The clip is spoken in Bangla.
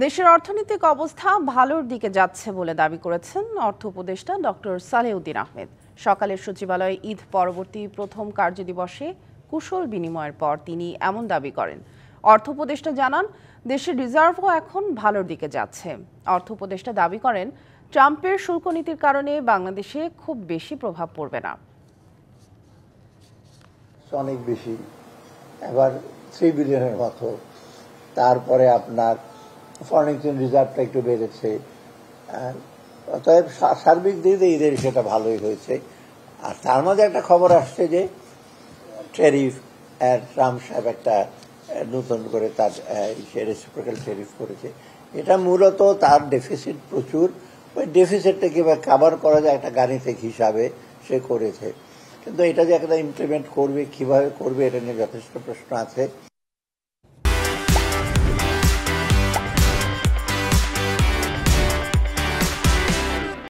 দেশের অর্থনৈতিক অবস্থা ভালোর দিকে যাচ্ছে বলে দাবি করেছেন অর্থ উপদেষ্টা ডক্টর সালেউদ্দিন আহমেদ। সকালের সচিবালয়ে ঈদ পরবর্তী প্রথম কার্যদিবসে কুশল বিনিময়ের পর তিনি এমন দাবি করেন। অর্থ উপদেষ্টা জানান, দেশের রিজার্ভও এখন ভালোর দিকে যাচ্ছে। অর্থ উপদেষ্টা দাবি করেন, ট্রাম্পের শুল্ক নীতির কারণে বাংলাদেশে খুব বেশি প্রভাব পড়বে না। অনেক বেশি, এবার 3 বিলিয়নের মতো। তারপরে আপনার ফরেন এক্সচেঞ্জ রিজার্ভটা একটু বেড়েছে। অতএব সার্বিক দিক দিয়ে ঈদের সেটা ভালোই হয়েছে। আর তার মধ্যে একটা খবর আসছে যে ট্যারিফ, ট্রাম্প সাহেব একটা নতুন করে তার রেসিপ্রোকাল ট্যারিফ করেছে। এটা মূলত তার ডেফিসিট প্রচুর, ওই ডেফিসিটটা কিভাবে কাভার করা যায় একটা গাণিতিক হিসাবে সে করেছে। কিন্তু এটা যে একটা ইমপ্লিমেন্ট করবে, কিভাবে করবে, এটা নিয়ে যথেষ্ট প্রশ্ন আছে।